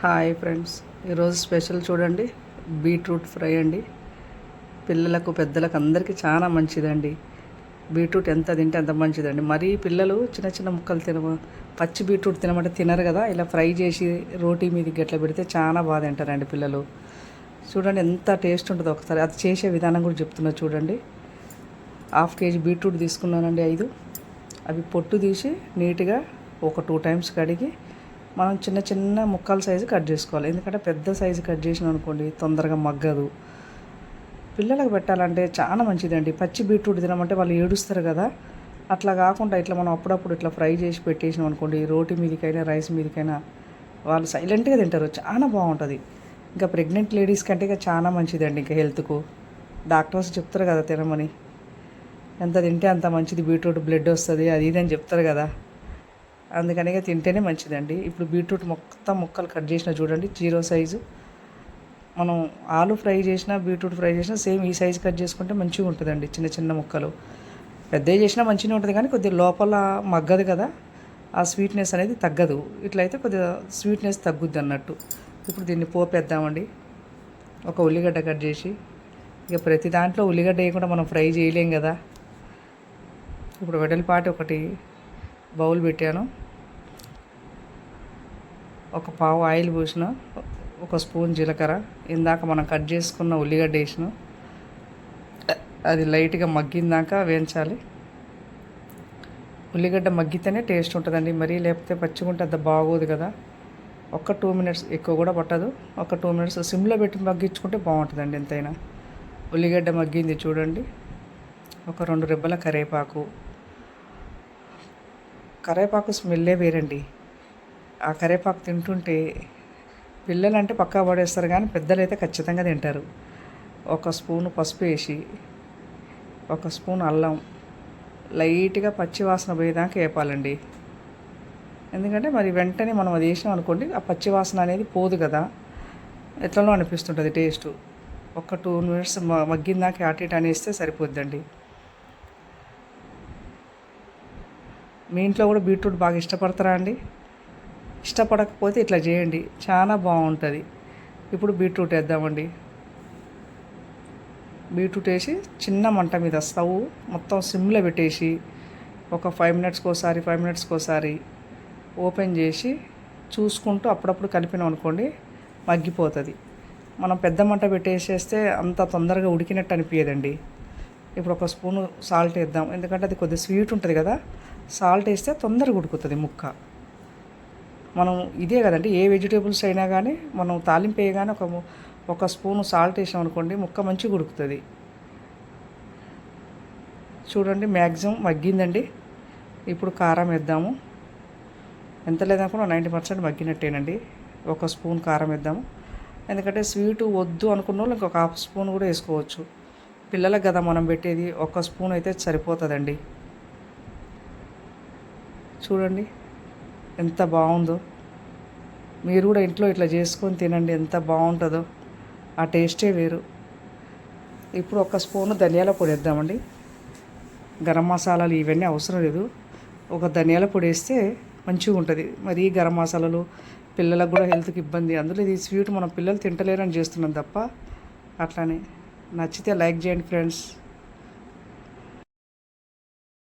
Hi friends, ఈరోజు special చూడండి. Beetroot fry అండి. పిల్లలకు పెద్దలకు అందరికీ చాలా మంచిదండి. బీట్రూట్ ఎంత తింటే అంత మంచిదండి. మరీ పిల్లలు చిన్న చిన్న ముక్కలు పచ్చి బీట్రూట్ తినమంటే తినరు కదా. ఇలా ఫ్రై చేసి రోటీ మీదకి గట్ల పెడితే చాలా బాగా తింటారండి పిల్లలు. చూడండి ఎంత టేస్ట్ ఉంటుందో. ఒకసారి అది చేసే విధానం కూడా చెప్తున్నా చూడండి. 1/2 కేజీ బీట్రూట్ తీసుకున్నానండి. 5 అవి పొట్టు తీసి నీట్గా ఒక 2 టైమ్స్ కడిగి మనం చిన్న చిన్న ముక్కల సైజు కట్ చేసుకోవాలి. ఎందుకంటే పెద్ద సైజు కట్ చేసినాం అనుకోండి తొందరగా మగ్గదు. పిల్లలకు పెట్టాలంటే చాలా మంచిదండి. పచ్చి బీట్రూట్ తినమంటే వాళ్ళు ఏడుస్తారు కదా. అట్లా కాకుండా ఇట్లా మనం అప్పుడప్పుడు ఇట్లా ఫ్రై చేసి పెట్టేసినాం అనుకోండి, రోటీ మీదకైనా రైస్ మీదకైనా వాళ్ళు సైలెంట్గా తింటారు. చాలా బాగుంటుంది. ఇంకా ప్రెగ్నెంట్ లేడీస్ కంటే ఇంకా చాలా మంచిదండి. ఇంకా హెల్త్కు డాక్టర్స్ చెప్తారు కదా తినమని. ఎంత తింటే అంత మంచిది, బీట్రూట్ బ్లడ్ వస్తుంది అది ఇది అని చెప్తారు కదా. అందుకని తింటేనే మంచిదండి. ఇప్పుడు బీట్రూట్ మొత్తం ముక్కలు కట్ చేసిన చూడండి, 0 సైజు. మనం ఆలు ఫ్రై చేసినా బీట్రూట్ ఫ్రై చేసినా సేమ్ ఈ సైజు కట్ చేసుకుంటే మంచిగా ఉంటుందండి. చిన్న చిన్న ముక్కలు పెద్దవి చేసినా మంచిగా ఉంటుంది, కానీ కొద్దిగా లోపల మగ్గదు కదా, ఆ స్వీట్నెస్ అనేది తగ్గదు. ఇట్లయితే కొద్దిగా స్వీట్నెస్ తగ్గుద్ది అన్నట్టు. ఇప్పుడు దీన్ని పోపేద్దామండి. ఒక ఉల్లిగడ్డ కట్ చేసి, ఇక ప్రతి దాంట్లో ఉల్లిగడ్డ వేయకుండా మనం ఫ్రై చేయలేం కదా. ఇప్పుడు వెడల్పాటి ఒకటి బౌల్ పెట్టాను. ఒక పావు ఆయిల్ పోసిన, ఒక స్పూన్ జీలకర్ర, ఇందాక మనం కట్ చేసుకున్న ఉల్లిగడ్డ వేసిన, అది లైట్గా మగ్గిందాక వేయించాలి. ఉల్లిగడ్డ మగ్గితేనే టేస్ట్ ఉంటుందండి. మరీ లేకపోతే పచ్చిగుంటే అంత బాగోదు కదా. ఒక 2 మినిట్స్, ఎక్కువ కూడా పట్టదు, ఒక 2 మినిట్స్ సిమ్లో పెట్టి మగ్గించుకుంటే బాగుంటుందండి ఎంతైనా. ఉల్లిగడ్డ మగ్గింది చూడండి. ఒక 2 రెబ్బల కరివేపాకు స్మెల్లే వేరండి. ఆ కరివేపాకు తింటుంటే పిల్లలంటే పక్కా పడేస్తారు, కానీ పెద్దలైతే ఖచ్చితంగా తింటారు. ఒక స్పూను పసుపు వేసి, ఒక స్పూన్ అల్లం, లైట్గా పచ్చి వాసన పోయేదాకా వేపాలండి. ఎందుకంటే మరి వెంటనే మనం అది వేసినాం అనుకోండి, ఆ పచ్చి వాసన అనేది పోదు కదా, ఎట్లనో అనిపిస్తుంటుంది టేస్టు. ఒక 2 మినిట్స్ మగ్గిందాక అటు ఇటు అనేస్తే సరిపోద్దండి. మీ ఇంట్లో కూడా బీట్రూట్ బాగా ఇష్టపడతారా అండి? ఇష్టపడకపోతే ఇట్లా చేయండి, చాలా బాగుంటుంది. ఇప్పుడు బీట్రూట్ వేద్దామండి. బీట్రూట్ వేసి చిన్న మంట మీద స్టవ్ మొత్తం సిమ్లో పెట్టేసి ఒక 5 మినిట్స్కి ఒకసారి ఓపెన్ చేసి చూసుకుంటూ అప్పుడప్పుడు కలిపినాం అనుకోండి మగ్గిపోతుంది. మనం పెద్ద మంట పెట్టేసేస్తే అంత తొందరగా ఉడికినట్టు అనిపించదండి. ఇప్పుడు ఒక స్పూను సాల్ట్ వేద్దాం, ఎందుకంటే అది కొద్దిగా స్వీట్ ఉంటుంది కదా. సాల్ట్ వేస్తే తొందరగా ఉడుకుతుంది ముక్క. మనం ఇదే కదండి, ఏ వెజిటేబుల్స్ అయినా కానీ మనం తాలింపు వేయగానే ఒక స్పూను సాల్ట్ వేసాం అనుకోండి ముక్క మంచిగా ఉడుకుతుంది. చూడండి మ్యాక్సిమం మగ్గిందండి. ఇప్పుడు కారం వేద్దాము. ఎంత లేదనుకున్నా 90% మగ్గినట్టేనండి. ఒక స్పూన్ కారం వేద్దాము. ఎందుకంటే స్వీటు వద్దు అనుకున్న వాళ్ళు ఇంకొక 1/2 స్పూన్ కూడా వేసుకోవచ్చు. పిల్లలకు కదా మనం పెట్టేది, 1 స్పూన్ అయితే సరిపోతుందండి. చూడండి ఎంత బాగుందో. మీరు కూడా ఇంట్లో ఇట్లా చేసుకొని తినండి, ఎంత బాగుంటుందో. ఆ టేస్టే వేరు. ఇప్పుడు 1 స్పూను ధనియాల పొడి వేద్దామండి. గరం మసాలాలు ఇవన్నీ అవసరం లేదు, ఒక ధనియాల పొడి వేస్తే మంచిగా ఉంటుంది. మరి గరం మసాలాలు పిల్లలకు కూడా హెల్త్కి ఇబ్బంది. అందులో ఇది స్వీట్ మనం పిల్లలు తింటలేరని చేస్తున్నాం తప్ప. అట్లానే నచ్చితే లైక్ చేయండి ఫ్రెండ్స్.